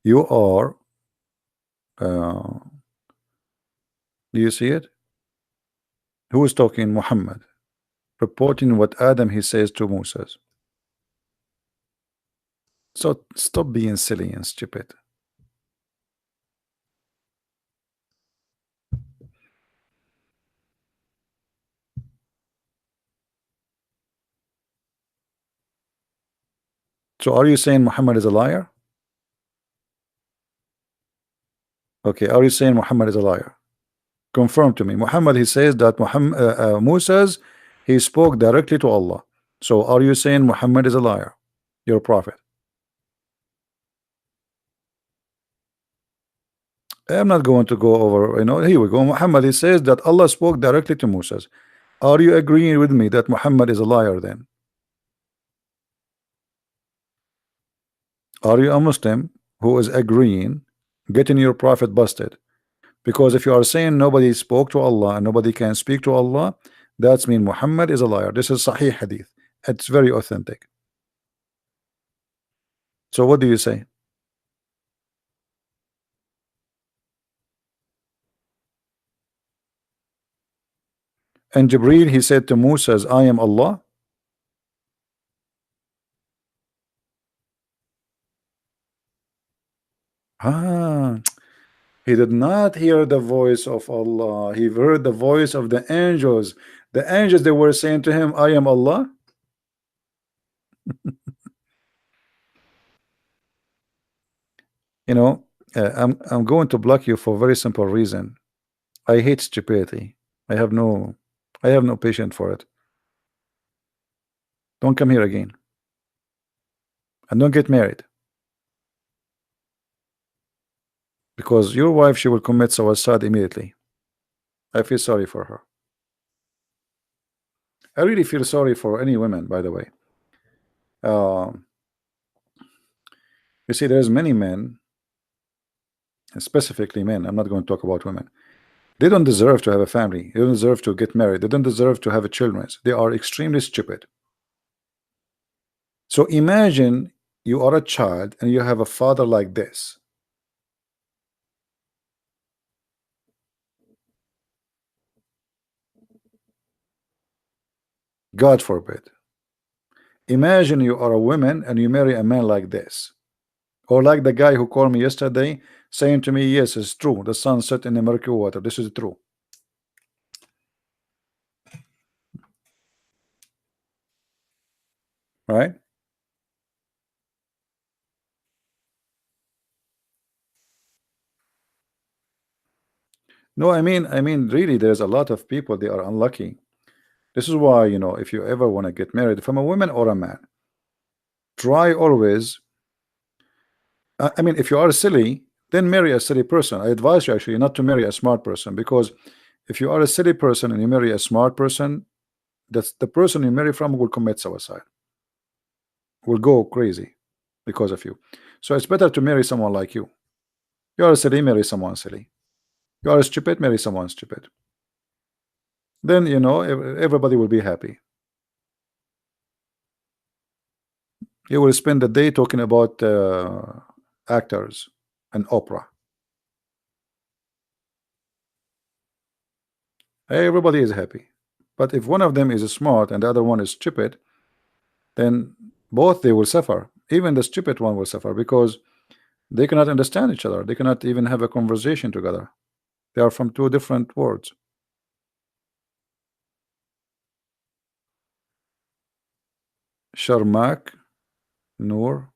You are, uh, do you see it? Who is talking? Muhammad, reporting what Adam he says to Moses. So stop being silly and stupid. So are you saying Muhammad is a liar? Okay, are you saying Muhammad is a liar? Confirm to me. Muhammad he says that Moses he spoke directly to Allah. So are you saying Muhammad is a liar? Your prophet. I'm not going to go over, here we go. Muhammad he says that Allah spoke directly to Moses. Are you agreeing with me that Muhammad is a liar then? Are you a Muslim who is agreeing getting your prophet busted? Because if you are saying nobody spoke to Allah and nobody can speak to Allah, that's mean Muhammad is a liar. This is Sahih Hadith. It's very authentic. So what do you say? And Jibreel he said to Moses, I am Allah. Ah, he did not hear the voice of Allah. He heard the voice of the angels. The angels they were saying to him, I am Allah. You know, I'm going to block you for a very simple reason. I hate stupidity. I have no I have no patience for it. Don't come here again. And don't get married. Because your wife she will commit suicide immediately. I feel sorry for her. I really feel sorry for any women, by the way. Um, you see, there's many men, and specifically men. I'm not going to talk about women. They don't deserve to have a family. They don't deserve to get married. They don't deserve to have a children. They are extremely stupid. So imagine you are a child and you have a father like this. God forbid. Imagine you are a woman and you marry a man like this. Or like the guy who called me yesterday saying to me, yes, it's true. The sun set in the murky water. This is true. Right? No, I mean, really, there's a lot of people, they are unlucky. This is why, if you ever want to get married from a woman or a man, try always. I mean, if you are silly, then marry a silly person. I advise you actually not to marry a smart person, because if you are a silly person and you marry a smart person, that's the person you marry from will commit suicide, will go crazy because of you. So it's better to marry someone like you. You are silly, marry someone silly. You are stupid, marry someone stupid. Then everybody will be happy. You will spend the day talking about actors and opera. Everybody is happy. But if one of them is smart and the other one is stupid, then both they will suffer. Even the stupid one will suffer because they cannot understand each other. They cannot even have a conversation together. They are from two different worlds. Sharmak Noor.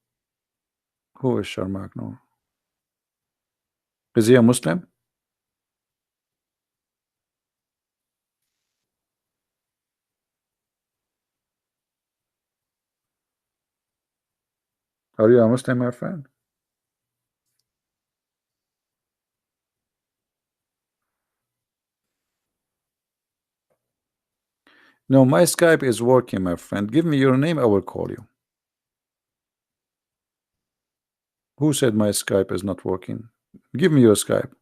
Who is Sharmak Noor? Is he a Muslim? Are you a Muslim, my friend? No, my Skype is working, my friend. Give me your name, I will call you. Who said my Skype is not working? Give me your Skype.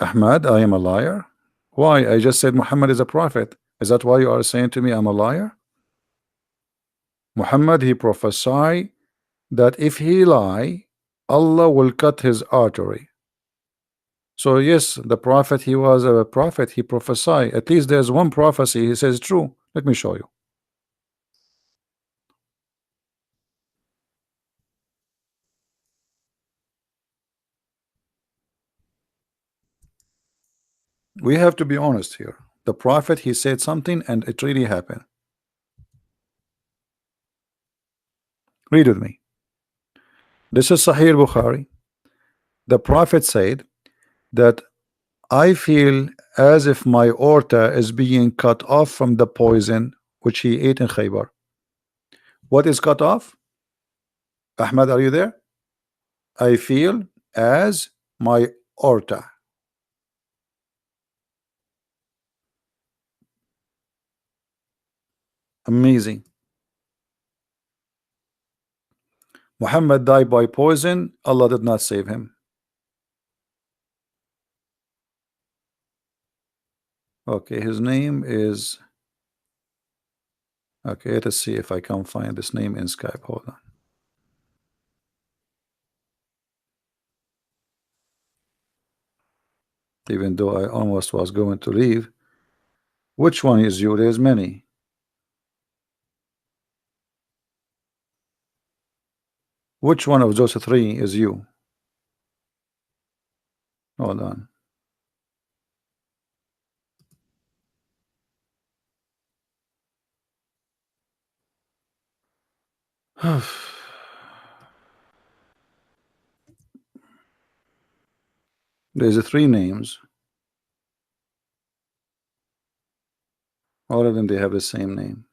Ahmad, I am a liar? Why? I just said Muhammad is a prophet. Is that why you are saying to me I'm a liar? Muhammad, he prophesied that if he lie, Allah will cut his artery. So yes, the prophet, he was a prophet, he prophesied. At least there's one prophecy he says true. Let me show you. We have to be honest here. The prophet, he said something and it really happened. Read with me. This is Sahih Bukhari. The prophet said that I feel as if my aorta is being cut off from the poison which he ate in Khaybar. What is cut off? Ahmad, are you there? I feel as my aorta. Amazing. Muhammad died by poison. Allah did not save him. Okay, his name is, okay, let us see if I can find this name in Skype. Hold on. Even though I almost was going to leave. Which one is you? There's many. Which one of those three is you? Hold on. There's three names. All of them, they have the same name.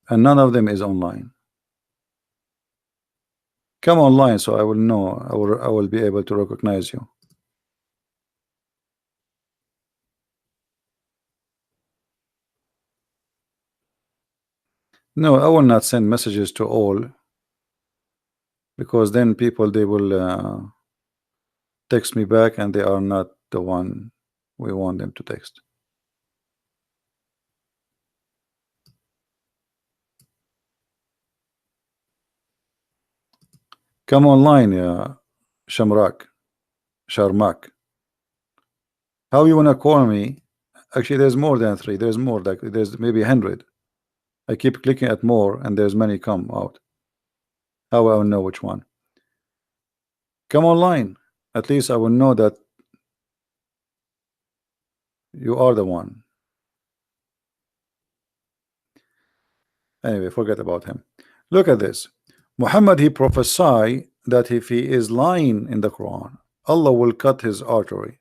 And none of them is online. Come online so I will know. I will be able to recognize you. No, I will not send messages to all, because then people, they will text me back and they are not the one we want them to text. Come online, Shamrak, Sharmak. How you wanna call me? Actually, there's more than three. There's more. Like there's maybe 100. I keep clicking at more, and there's many come out. How I will know which one? Come online. At least I will know that you are the one. Anyway, forget about him. Look at this. Muhammad, he prophesied that if he is lying in the Quran, Allah will cut his artery.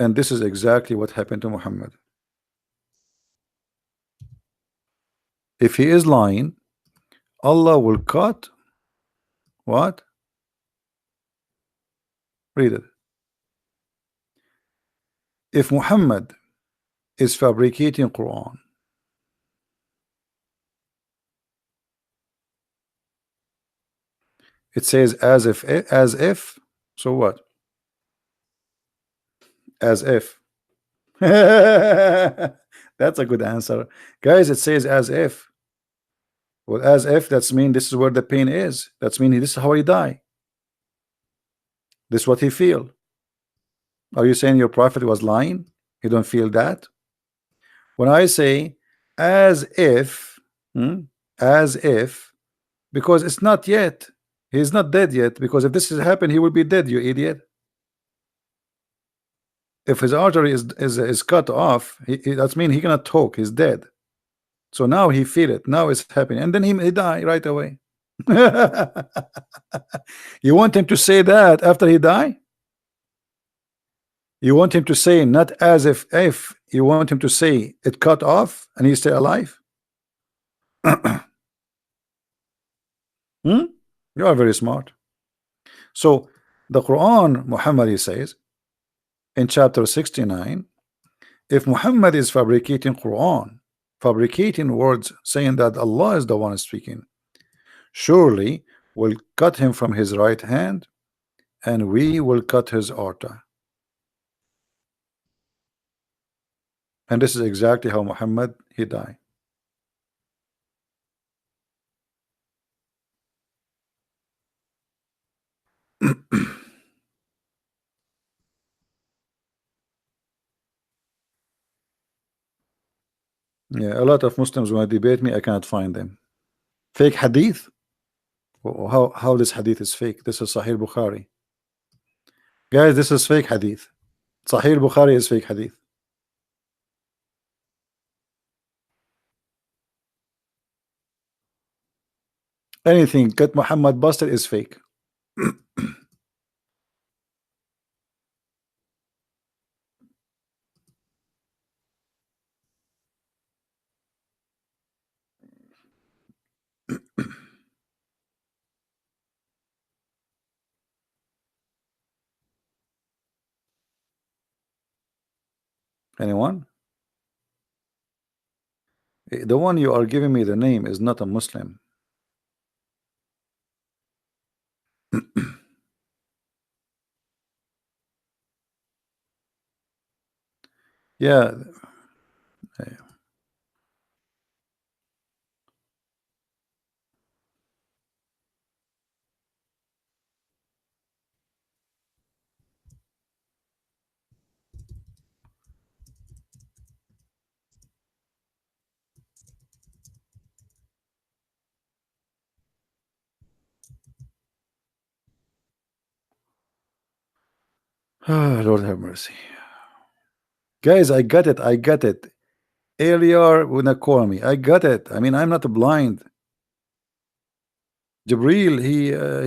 And this is exactly what happened to Muhammad. If he is lying, Allah will cut what? Read it. If Muhammad is fabricating Quran, it says as if, so what? As if. That's a good answer. Guys, it says as if. Well, as if, that's mean this is where the pain is. That's mean this is how he die. This is what he feel. Are you saying your prophet was lying? You don't feel that? When I say as if, as if, because it's not yet. He's not dead yet, because if this has happened, he will be dead, you idiot. If his artery is cut off, that means he cannot talk, he's dead. So now he feel it, now it's happening, and then he die right away. You want him to say that after he die? You want him to say not as if you want him to say it cut off and he's still alive? You are very smart. So the Quran, Muhammad says in chapter 69, if Muhammad is fabricating Quran, fabricating words saying that Allah is the one speaking, surely will cut him from his right hand, and we will cut his aorta. And this is exactly how Muhammad he died. Yeah, a lot of Muslims when they debate me, I cannot find them. Fake hadith? How this hadith is fake? This is Sahih Bukhari. Guys, this is fake hadith. Sahih Bukhari is fake hadith. Anything get Muhammad busted is fake. Anyone? The one you are giving me the name is not a Muslim. Yeah. Lord have mercy. Guys, I got it. I got it. Earlier when I call me, I got it. I mean, I'm not blind. Jibril,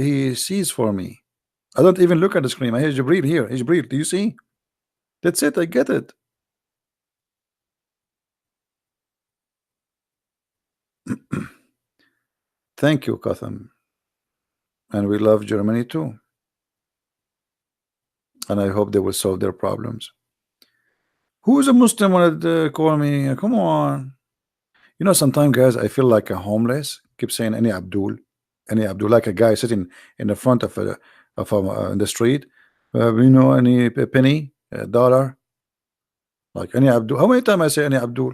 he sees for me. I don't even look at the screen. I hear Jibril here. Hey, Jibril, do you see? That's it. I get it. Thank you, Katham. And we love Germany too. And I hope they will solve their problems. Who is a Muslim wanted to call me? Come on. You know, sometimes, guys, I feel like a homeless. Keep saying any Abdul, like a guy sitting in the front of in the street. You know, any penny, a dollar, like any Abdul. How many times I say any Abdul?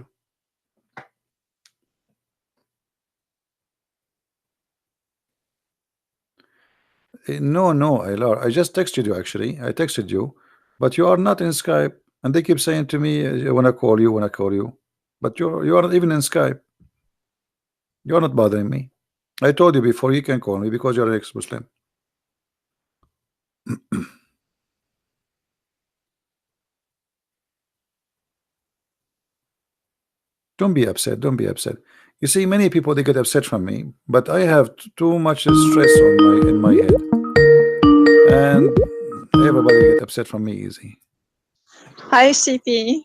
No, no, I just texted you actually. I texted you, but you are not in Skype, and they keep saying to me, "When I call you, when I call you," but you are not even in Skype. You are not bothering me. I told you before you can call me because you're an ex-Muslim. Don't be upset. Don't be upset. You see, many people they get upset from me, but I have too much stress on my head, and everybody get upset from me easy. Hi, CP.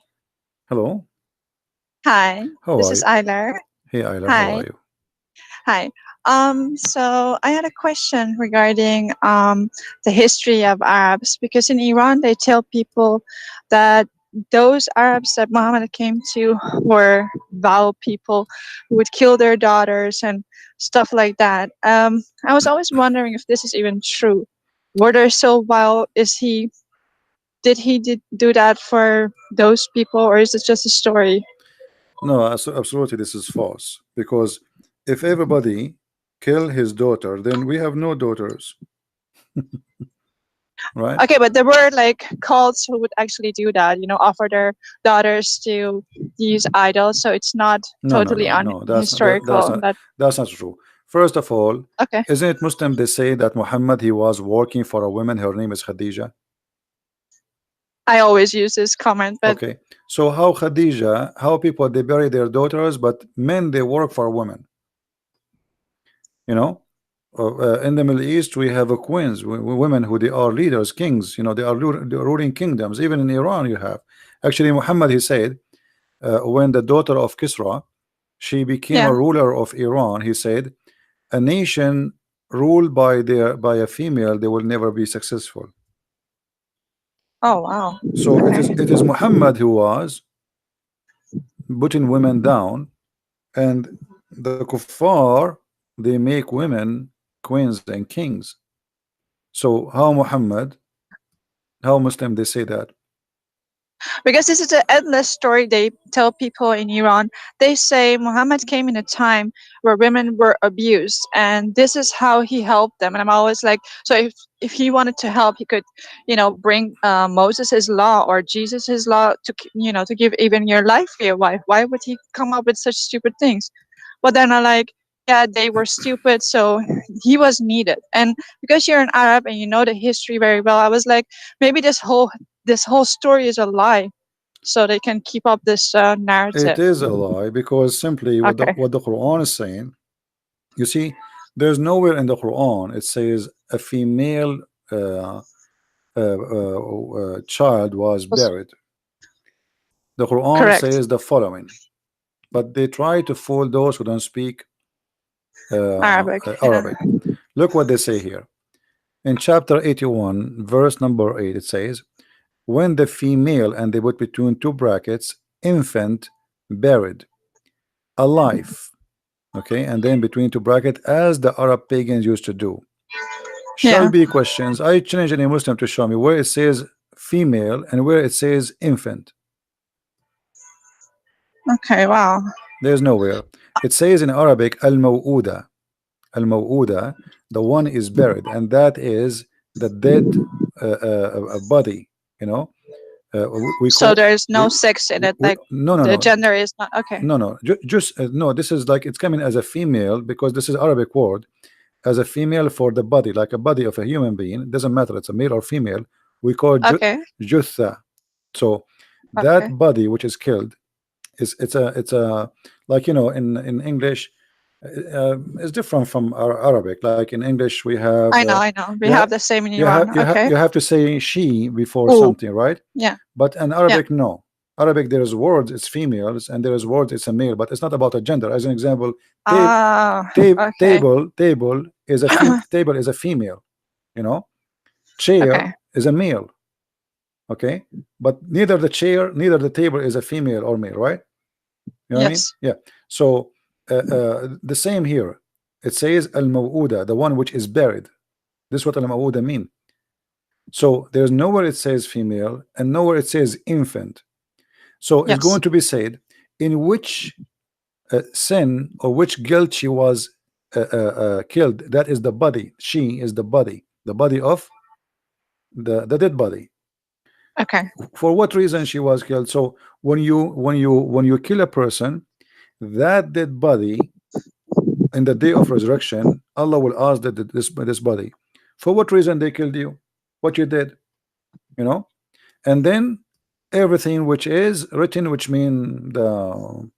Hello, Hi, how this are is you? Eiler. Hey, Ayla, how are Hi, you? hi. So I had a question regarding the history of Arabs because in Iran they tell people that those Arabs that Muhammad came to were vile people who would kill their daughters and stuff like that. I was always wondering if this is even true. Were they so vile? Did he do that for those people, or is it just a story? No, absolutely, this is false. Because if everybody kill his daughter, then we have no daughters, right? Okay, but there were like cults who would actually do that, offer their daughters to use idols. So it's not No, no, totally no, no. unhistorical. That's not true. First of all, Okay, isn't it Muslim they say that Muhammad he was working for a woman, her name is Khadija? I always use this comment, but Okay. So how Khadija, how people they bury their daughters, but men they work for women, you know? In the Middle East, we have a queens, women who they are leaders, kings. You know, they are ruling kingdoms. Even in Iran, you have. Actually, Muhammad he said, when the daughter of Kisra, she became a yeah. ruler of Iran. He said, a nation ruled by a female, they will never be successful. Oh wow. So Okay. it is Muhammad who was putting women down, and the kuffar they make women queens and kings. So how Muhammad, how Muslim they say that? Because this is an endless story they tell people in Iran. They say Muhammad came in a time where women were abused, and this is how he helped them. And I'm always like, so if he wanted to help, he could, bring Moses his law or Jesus his law to, to give even your life for your wife. Why would he come up with such stupid things? But then I like, yeah, they were stupid, so he was needed. And because you're an Arab and you know the history very well, I was like, maybe this whole story is a lie, so they can keep up this It narrative. is a lie because simply Okay, what the Quran is saying. You see, there's nowhere in the Quran it says a female child was was buried. The Quran correct. says the following, but they try to fool those who don't speak Arabic, yeah. Arabic. Look what they say here in chapter 81, verse number 8. It says, "When the female," and they put between two brackets, "infant buried, alive." Okay, and then between two brackets, as the Arab pagans used to do. Shall Yeah. be questions. I challenge any Muslim to show me where it says female and where it says infant. Okay. Wow. There's nowhere. It says in Arabic al-maw'uda. Al-maw'uda, the one is buried, and that is the dead body. You know, we So call there is we, no sex in it. we Like no no the no gender is not okay. no. Just no. This is like it's coming as a female because this is Arabic word as a female for the body, like a body of a human being. It doesn't matter it's a male or female. We call Okay. jutha. So that Okay. body which is killed is it's a like in English is different from our Arabic. Like in English we have I know. I know. We you have have the same in Iran. Okay. you have to say she before Ooh. something, right? Yeah. But in Yeah. Arabic, no. Arabic, there is words it's females and there is words it's a male, but it's not about a gender. As an example, Ah. Okay. table is a table is a female, you know. Chair Okay. is a male, okay, but neither the chair neither the table is a female or male, right? You know what I mean? Yes. Yeah. So the same here. It says al-maw'uda, the one which is buried. This is what al-maw'uda mean. So there's nowhere it says female and nowhere it says infant. So it's Yes. going to be said in which sin or which guilt she was killed. That is the body. She is the body of the dead body. Okay. For what reason she was killed? So when you kill a person, that dead body in the day of resurrection, Allah will ask that this body, for what reason they killed you, what you did, you know, and then everything which is written, which mean the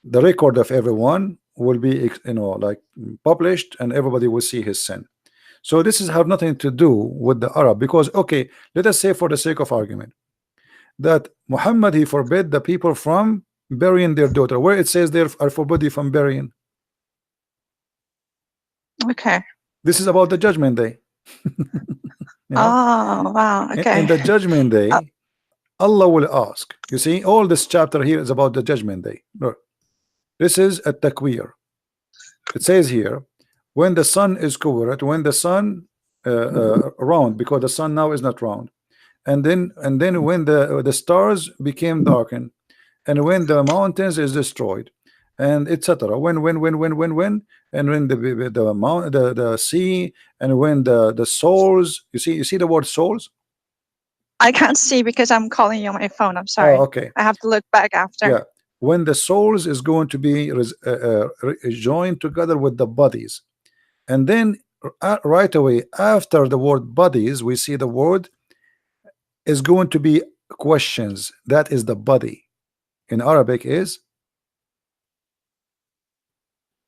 record of everyone will be like published and everybody will see his sin. So this is have nothing to do with the Arab, because okay, let us say for the sake of argument that Muhammad he forbid the people from burying their daughter, where it says they are forbidden from burying. Okay. This is about the judgment day. you know Oh wow. in Okay. the judgment Uh, day Allah will ask. You see, all this chapter here is about the judgment day. Look, this is a takwir. It says here, when the sun is covered, when the sun round, because the sun now is not round, and then when the stars became darkened, and when the mountains is destroyed, and etc. When, and when the sea, and when the souls. You see the word souls. I can't see because I'm calling you on my phone. I'm Oh, sorry. okay. I have to look back after. Yeah, when the souls is going to be joined together with the bodies, and then right away after the word bodies we see the word is going to be questions. That is the body. In Arabic is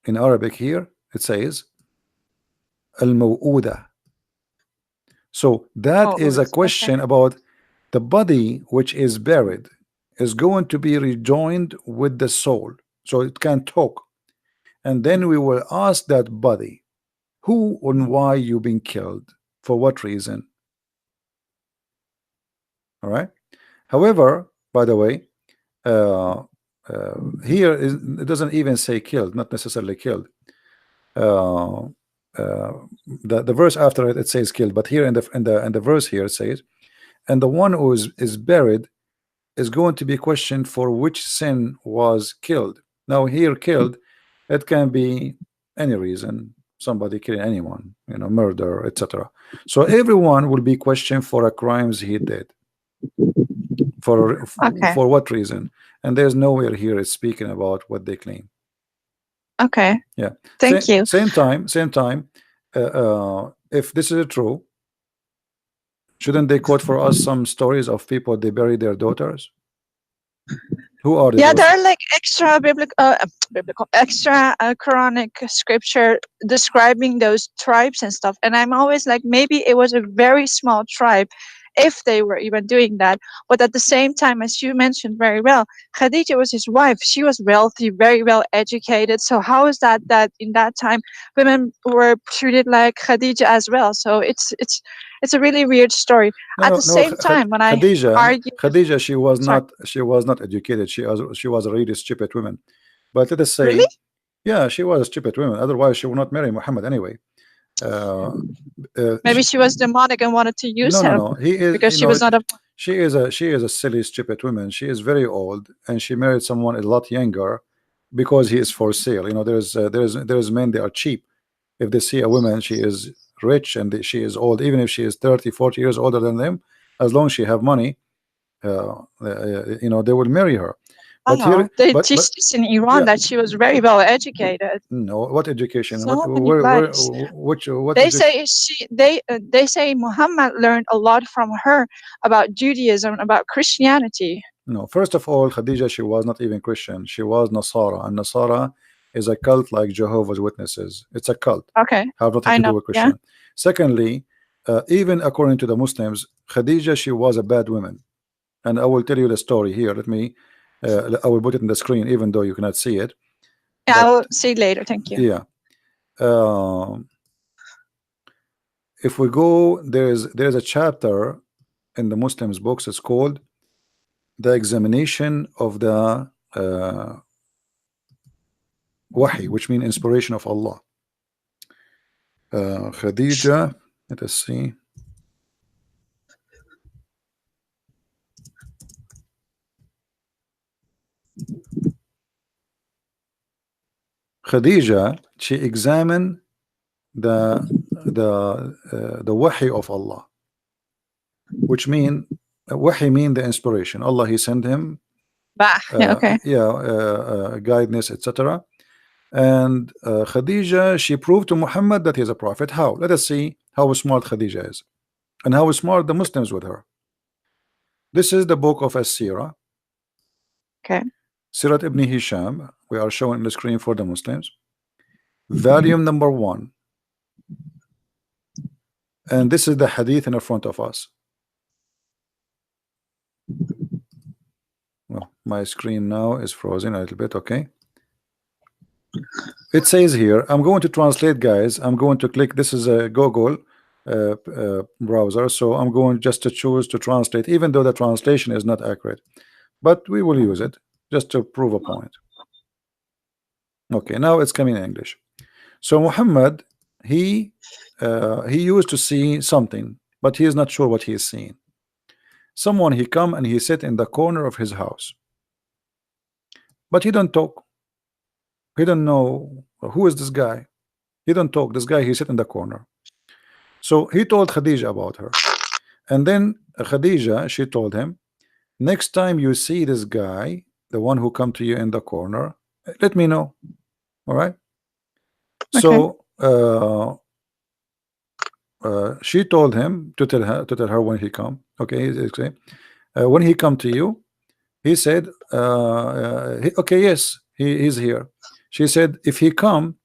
in Arabic here it says al-maw'uda. So that Oh, is a okay. question about the body which is buried is going to be rejoined with the soul, so it can talk, and then we will ask that body, who and why you been killed, for what reason. All right. However, by the way, uh, here it doesn't even say killed, not necessarily killed. uh, uh, the verse after it says killed, but here in the verse here it says, and the one who is buried is going to be questioned for which sin was killed. Now here killed, it can be any reason, somebody killing anyone, murder, etc. So everyone will be questioned for a crimes he did. For Okay. for what reason? And there's nowhere here it's speaking about what they claim. Okay. Yeah. Thank you. Same time, if this is true, shouldn't they quote for us some stories of people they bury their daughters? Who are the Yeah, there daughters? are like extra extra Quranic scripture describing those tribes and stuff. And I'm always like, maybe it was a very small tribe, if they were even doing that. But at the same time, as you mentioned very well, Khadija was his wife. She was wealthy, very well educated. So how is that in that time women were treated like Khadija as well? So it's a really weird story. No, At no, the no. same time, when I Khadija, argue with, Khadija, sorry, she was not educated. She was a really stupid woman. But let us really? say, yeah, she was a stupid woman. Otherwise, she would not marry Muhammad anyway. Uh, Maybe she was demonic and wanted to use no, no, her no. He is, because she was not a. she is a silly, stupid woman. She is very old, and she married someone a lot younger because he is for sale. There's men, they are cheap. If they see a woman, she is rich and she is old, even if she is 30, 40 years older than them, as long as she have money, they will marry her. But Oh, here, they but teach this in Iran yeah, that she was very well educated. no, what education? What So many where lies. which what They education? say they say Muhammad learned a lot from her about Judaism, about Christianity. No, first of all, Khadija, she was not even Christian. She was Nasara, and Nasara is a cult like Jehovah's Witnesses. It's a cult, Okay, have nothing I to do know. with Yeah. Christian. Secondly, even according to the Muslims, Khadija, she was a bad woman, and I will tell you the story here. I will put it in the screen, even though you cannot see it. Yeah, I But will see later. Thank you. yeah, uh, if we go, there's a chapter in the Muslims books. It's called the examination of the wahi, which means inspiration of Allah. Khadija, let us see. Khadija, she examined the wahi of Allah, which mean wahi mean the inspiration. Allah, he sent him Bah. Yeah. Okay. guidance, etc. And Khadija, she proved to Muhammad that he's a prophet. How? Let us see how smart Khadija is and how smart the Muslims with her. This is the book of As-Sirah, Okay. Sirat ibn Hisham. We are showing on the screen for the Muslims. Volume number 1. And this is the hadith in front of us. Well, my screen now is frozen a little bit. Okay. It says here, I'm going to translate, guys. I'm going to click. This is a Google browser, so I'm going just to choose to translate, even though the translation is not accurate, but we will use it just to prove a point. Okay, now it's coming in English. So Muhammad, he used to see something, but he is not sure what he is seeing. Someone, he come and he sit in the corner of his house, but he don't talk. He don't know who is this guy. He don't talk. This guy, he sit in the corner. So he told Khadija about her, and then Khadija, she told him, next time you see this guy, the one who come to you in the corner, let me know. All right. Okay. So she told him to tell her when he come. Okay, when he come to you, he said, okay, yes, he's here. She said, if he come,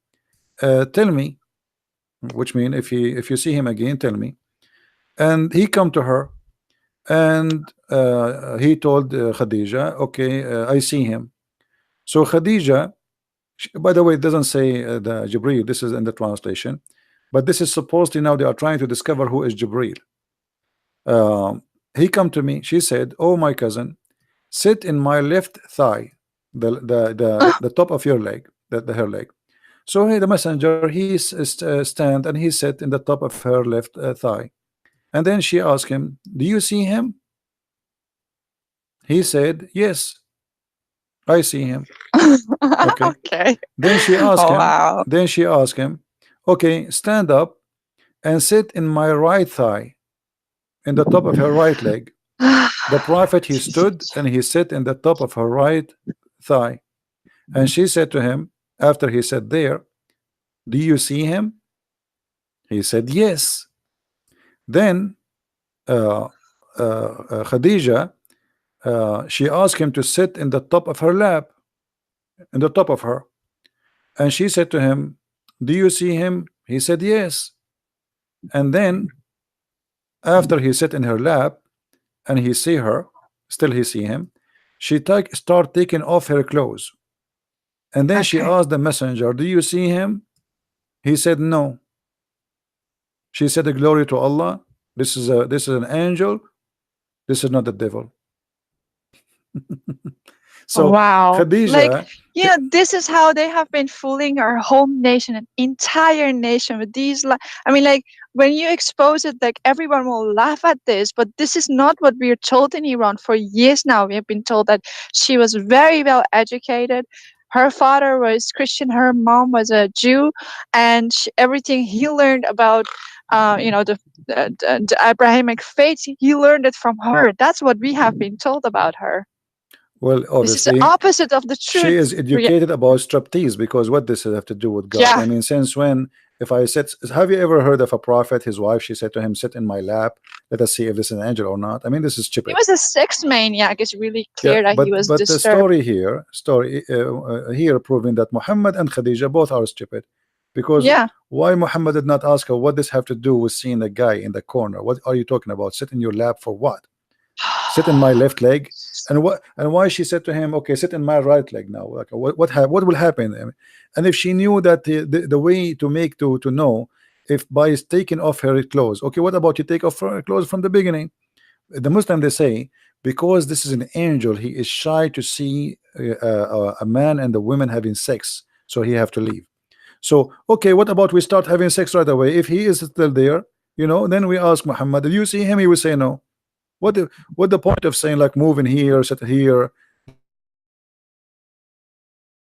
tell me, which mean if you see him again, tell me. And he come to her, and he told Khadija, okay, I see him. So Khadija, by the way, it doesn't say the Jibril. This is in the translation, but this is supposedly now they are trying to discover who is Jibril. He come to me. She said, "Oh, my cousin, sit in my left thigh, the top of your leg, her leg. So the messenger, he stand and he sit in the top of her left thigh, and then she asked him, do you see him? He said, yes, I see him. Okay. Okay. Then she asked Oh him, wow. okay, stand up and sit in my right thigh, in the top of her right leg. The prophet, he stood and he sat in the top of her right thigh. And she said to him, after he said there, do you see him? He said, yes. Then uh, Khadija, she asked him to sit in the top of her lap, in the top of her. And she said to him, do you see him? He said, yes. And then after he sat in her lap and he see her, still he see him, she start taking off her clothes. And then she Okay. asked the messenger, do you see him? He said, no. She said, glory to Allah. This is an angel. This is not the devil. So Wow. Like, Khadija, this is how they have been fooling our home nation, an entire nation with these. I mean, like, when you expose it, like, everyone will laugh at this, but this is not what we are told in Iran. For years now, we have been told that she was very well educated. Her father was Christian, her mom was a Jew, and everything he learned about, the Abrahamic faith, he learned it from her. That's what we have been told about her. well, This is the obviously opposite of the she truth. is educated about striptease, because what does it have to do with God? Yeah, I mean, since when? If I said, have you ever heard of a prophet, his wife, she said to him, sit in my lap, let us see if this is an angel or not. I mean, this is he stupid. was a sex maniac. It's really Yeah, clear that he was but the disturbed. story here, here proving that Muhammad and Khadija both are stupid, because Yeah. why Muhammad did not ask her what this have to do with seeing a guy in the corner? What are you talking about? Sit in your lap for what? Sit in my left leg, and why she said to him, okay, sit in my right leg now. Like, what will happen? I mean, and if she knew that the way to make to know if by taking off her clothes, okay, what about you take off her clothes from the beginning? The Muslim, they say, because this is an angel, he is shy to see a man and a woman having sex, so he have to leave. So okay, what about we start having sex right away? If he is still there, then we ask Muhammad, did you see him? He will say no. What the point of saying like move in here, sit here? This is not going to make any sense. So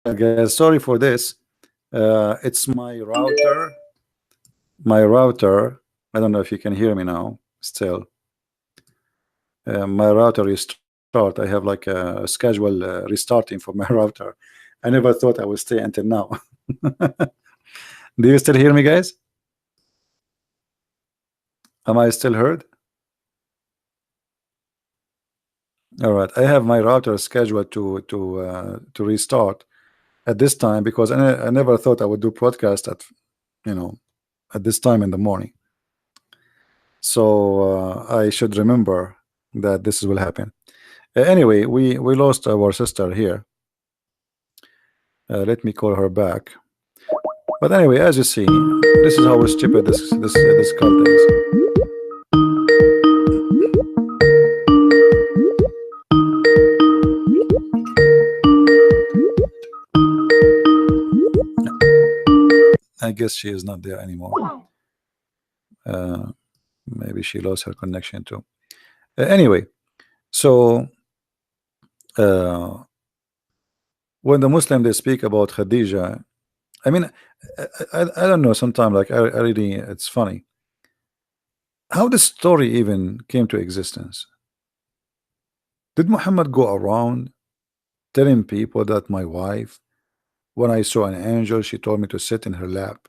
Khadija, all right, guys, sorry for this. It's my router. My router. I don't know if you can hear me now. Still, my router restart. I have like a schedule restarting for my router. I never thought I would stay until now. Do you still hear me, guys? Am I still heard? All right. I have my router scheduled to restart at this time, because I never thought I would do podcast at you know at this time in the morning. So I should remember that this will happen. Anyway, we lost our sister here. Let me call her back. But anyway, as you see, this is how stupid this cult is. I guess she is not there anymore. Maybe she lost her connection too. Anyway, so uh, when the Muslim they speak about Khadija, I mean, I don't know. Sometimes, like I really, it's funny how this story even came to existence. Did Muhammad go around telling people that my wife, when I saw an angel, she told me to sit in her lap?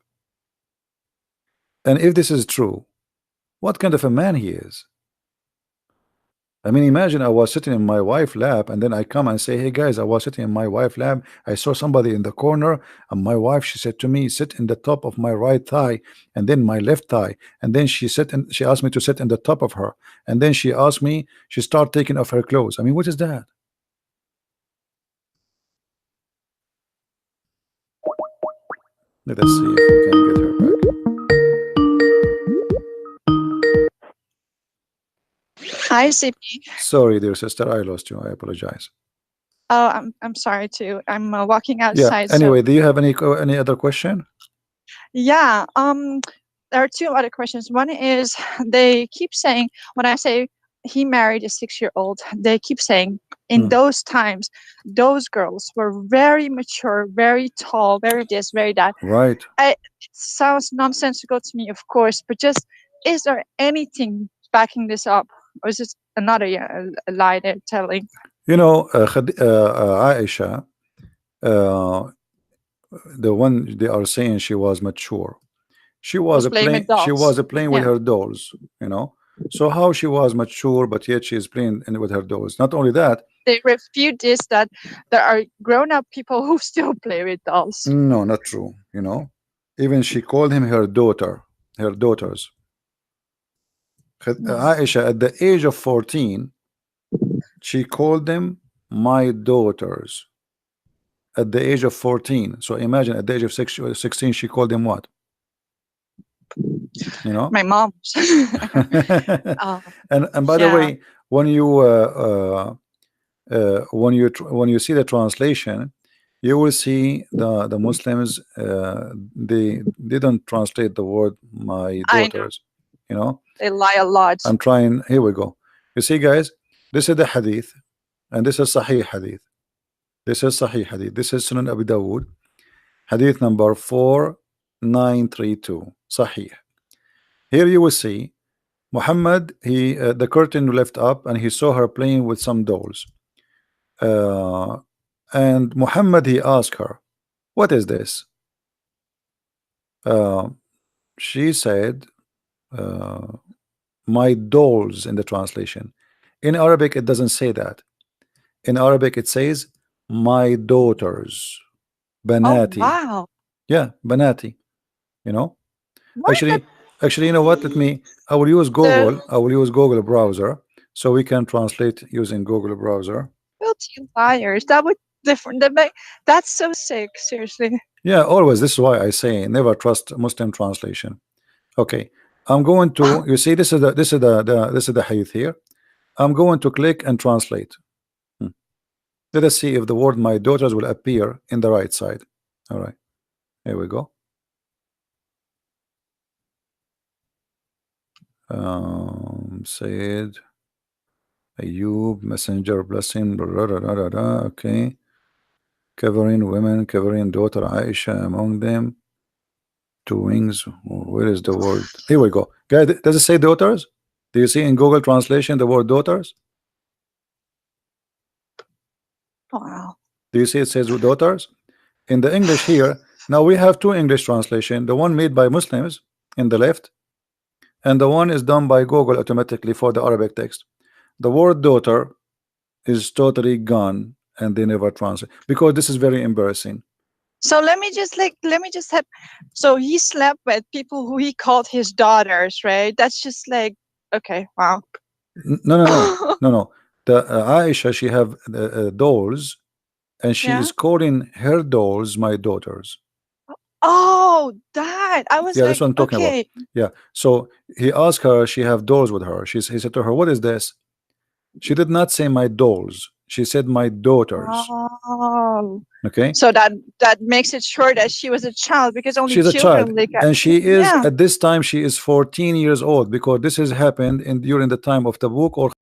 And if this is true, what kind of a man he is? I mean, imagine I was sitting in my wife's lap, and then I come and say, "Hey guys, I was sitting in my wife's lap. I saw somebody in the corner, and my wife, she said to me, sit in the top of my right thigh, and then my left thigh, and then she asked me to sit in the top of her, and then she asked me, she started taking off her clothes. I mean, what is that? Let us see if we can get her back. Hi, CP. Sorry, dear sister, I lost you. I apologize. Oh, I'm sorry too. I'm walking Yeah. outside. Anyway, So do you have any other question? yeah, there are two other questions. One is they keep saying when I say he married a 6-year-old, they keep saying in those times those girls were very mature, very tall, very this, very that. Right. It sounds nonsensical to me, of course, but just is there anything backing this up, or is this another a lie they're telling? You know, Aisha, uh, the one they are saying she was mature. She was Was a playing with playing. She dolls. was a playing with Yeah, her dolls. You know. So how she was mature, but yet she is playing with her dolls. Not only that, they refute this that there are grown-up people who still play with dolls. no, not true. You know, even she called him her daughter, her daughters. Aisha, at the age of 14, she called them my daughters. At the age of 14. So imagine at the age of 16, she called them what? You know. My mom. And by the Yeah, way, when you see the translation, you will see the Muslims they don't translate the word my I know daughters. You know, they lie a lot. I'm trying. Here we go. You see, guys, this is the hadith, and this is Sahih hadith. This is Sahih hadith. This is Sunan Abi Dawood, hadith number 4932. Sahih. Here you will see Muhammad. The curtain left up, and he saw her playing with some dolls. And Muhammad, he asked her, "What is this?" Uh, she said, uh, "My dolls." In the translation, in Arabic, it doesn't say that. In Arabic, it says, "My daughters, Oh banati." wow! Yeah, banati. You know, What are actually, you know what? Let me. I will use the Google. I will use Google browser, so we can translate using Google browser. guilty liars? That would different. That's so sick. Seriously. Yeah, always. This is why I say never trust Muslim translation. Okay, I'm going to. You see, this is the hadith here. I'm going to click and translate. Let us see if the word "my daughters" will appear in the right side. All right, here we go. Said Ayub, messenger blessing. Okay, covering women, covering daughter Aisha among them. Two wings. Where is the word? Here we go. Guys, does it say daughters? Do you see in Google translation the word daughters? Wow. Do you see it says daughters? In the English here, now we have two English translation, the one made by Muslims in the left, and the one is done by Google automatically for the Arabic text. The word daughter is totally gone, and they never translate because this is very embarrassing. So let me just have. So he slept with people who he called his daughters, right? That's just like okay. Wow. No. The Aisha, she have dolls, and she Yeah. is calling her dolls my daughters. Oh, that. I was Yeah, that's like, what I'm talking about. okay. Yeah. So he asked her, she have dolls with her. He said to her, what is this? She did not say my dolls. She said my daughters. Oh. Okay. So that makes it sure that she was a child because only She's a child, children like and she is yeah. at this time she is 14 years old, because this has happened in during the time of Tabuk or